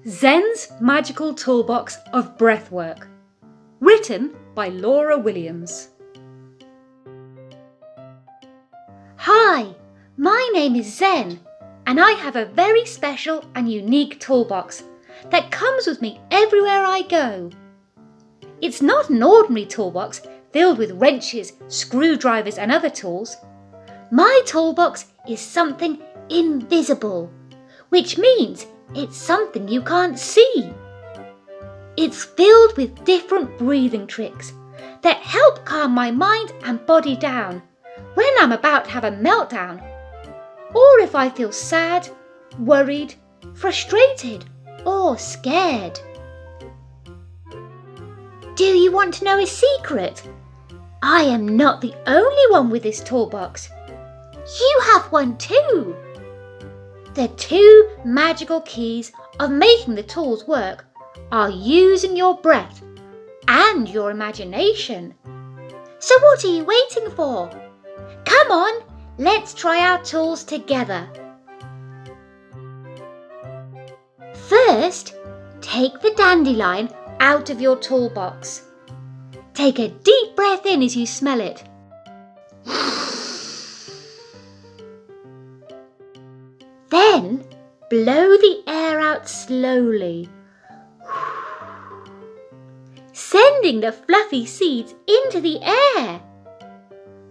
Zen's Magical Toolbox of Breathwork, written by Laura Williams. Hi, my name is Zen, and I have a very special and unique toolbox that comes with me everywhere I go. It's not an ordinary toolbox filled with wrenches, screwdrivers and other tools. My toolbox is something invisible, which means it's something you can't see. It's filled with different breathing tricks that help calm my mind and body down when I'm about to have a meltdown, or if I feel sad, worried, frustrated, or scared. Do you want to know a secret? I am not the only one with this toolbox. You have one too. The two magical keys of making the tools work are using your breath and your imagination. So what are you waiting for? Come on, let's try our tools together. First, take the dandelion out of your toolbox. Take a deep breath in as you smell it. Then, blow the air out slowly, sending the fluffy seeds into the air.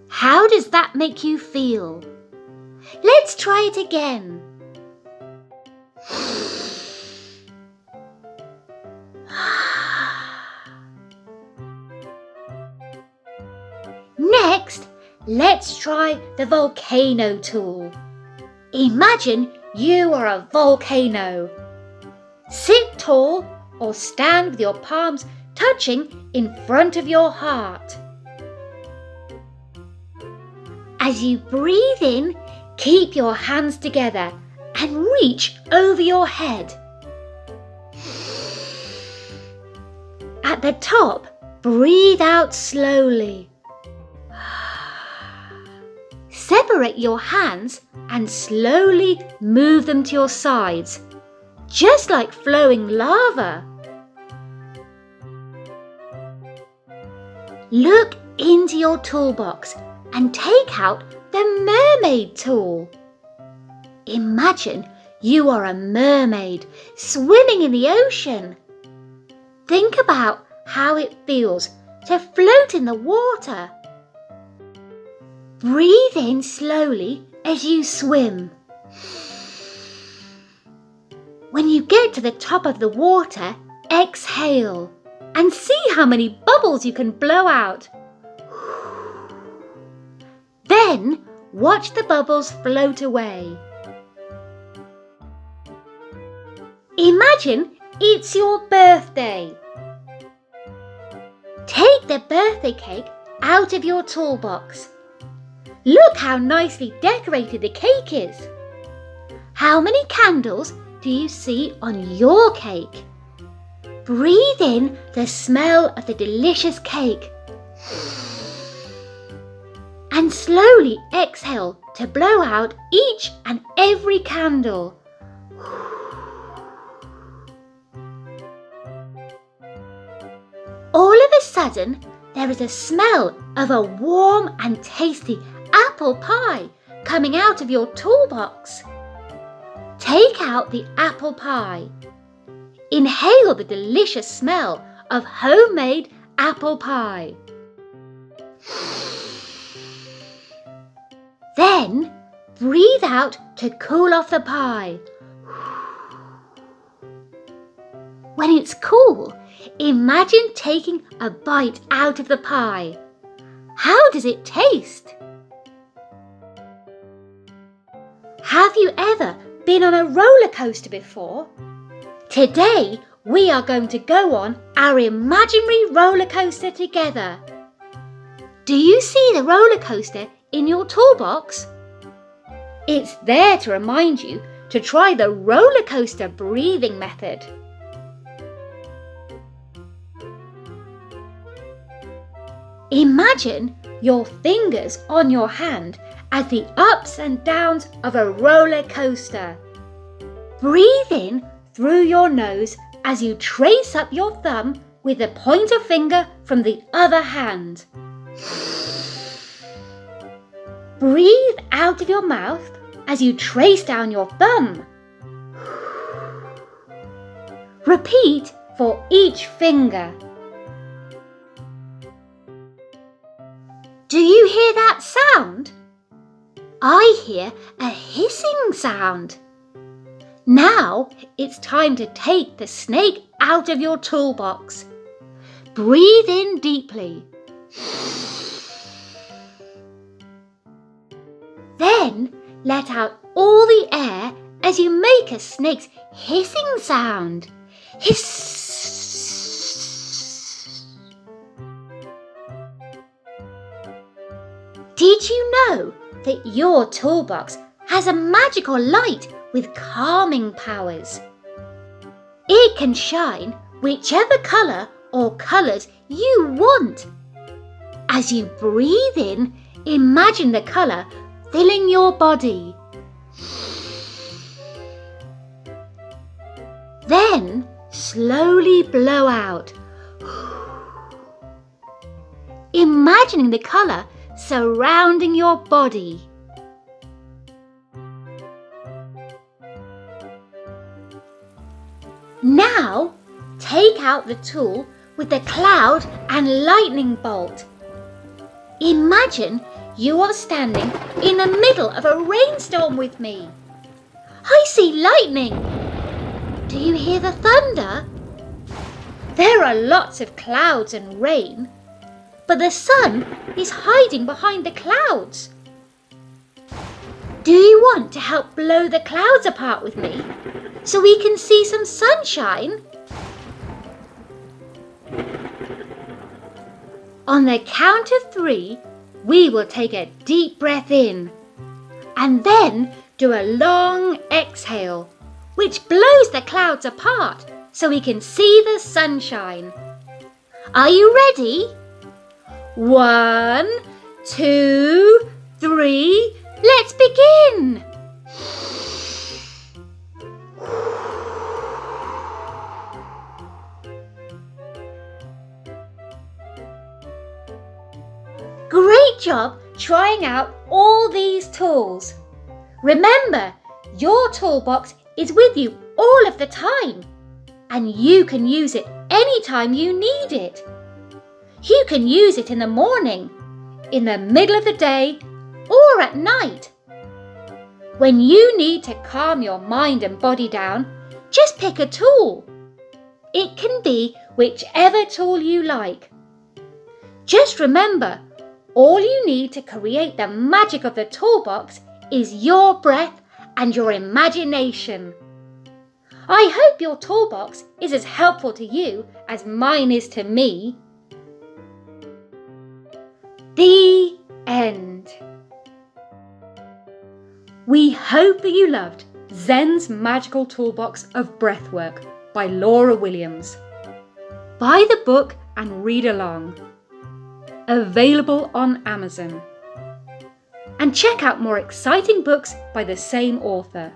How does that make you feel? Let's try it again. Next, let's try the volcano tool. Imagine you are a volcano. Sit tall or stand with your palms touching in front of your heart. As you breathe in, keep your hands together and reach over your head. At the top, breathe out slowly. Separate your hands and slowly move them to your sides, just like flowing lava. Look into your toolbox and take out the mermaid tool. Imagine you are a mermaid swimming in the ocean. Think about how it feels to float in the water. Breathe in slowly as you swim. When you get to the top of the water, exhale and see how many bubbles you can blow out. Then watch the bubbles float away. Imagine it's your birthday. Take the birthday cake out of your toolbox. Look how nicely decorated the cake is. How many candles do you see on your cake? Breathe in the smell of the delicious cake. And slowly exhale to blow out each and every candle. All of a sudden, there is a smell of a warm and tasty apple pie coming out of your toolbox. Take out the apple pie. Inhale the delicious smell of homemade apple pie. Then breathe out to cool off the pie. When it's cool, imagine taking a bite out of the pie. How does it taste? Have you ever been on a roller coaster before? Today, we are going to go on our imaginary roller coaster together. Do you see the roller coaster in your toolbox? It's there to remind you to try the roller coaster breathing method. Imagine your fingers on your hand as the ups and downs of a roller coaster. Breathe in through your nose as you trace up your thumb with the pointer finger from the other hand. Breathe out of your mouth as you trace down your thumb. Repeat for each finger. Do you hear that sound? I hear a hissing sound. Now it's time to take the snake out of your toolbox. Breathe in deeply. Then let out all the air as you make a snake's hissing sound. Hiss! Did you know that your toolbox has a magical light with calming powers? It can shine whichever colour or colours you want. As you breathe in, imagine the colour filling your body. Then slowly blow out, imagining the colour surrounding your body. Now take out the tool with the cloud and lightning bolt. Imagine you are standing in the middle of a rainstorm with me. I see lightning. Do you hear the thunder? There are lots of clouds and rain, but the sun is hiding behind the clouds. Do you want to help blow the clouds apart with me so we can see some sunshine? On the count of 3, we will take a deep breath in and then do a long exhale, which blows the clouds apart so we can see the sunshine. Are you ready? 1, 2, 3, let's begin! Great job trying out all these tools. Remember, your toolbox is with you all of the time, and you can use it anytime you need it. You can use it in the morning, in the middle of the day, or at night. When you need to calm your mind and body down, just pick a tool. It can be whichever tool you like. Just remember, all you need to create the magic of the toolbox is your breath and your imagination. I hope your toolbox is as helpful to you as mine is to me. The end. We hope that you loved Zen's Magical Toolbox of Breathwork by Laura Williams. Buy the book and read along. Available on Amazon. And check out more exciting books by the same author.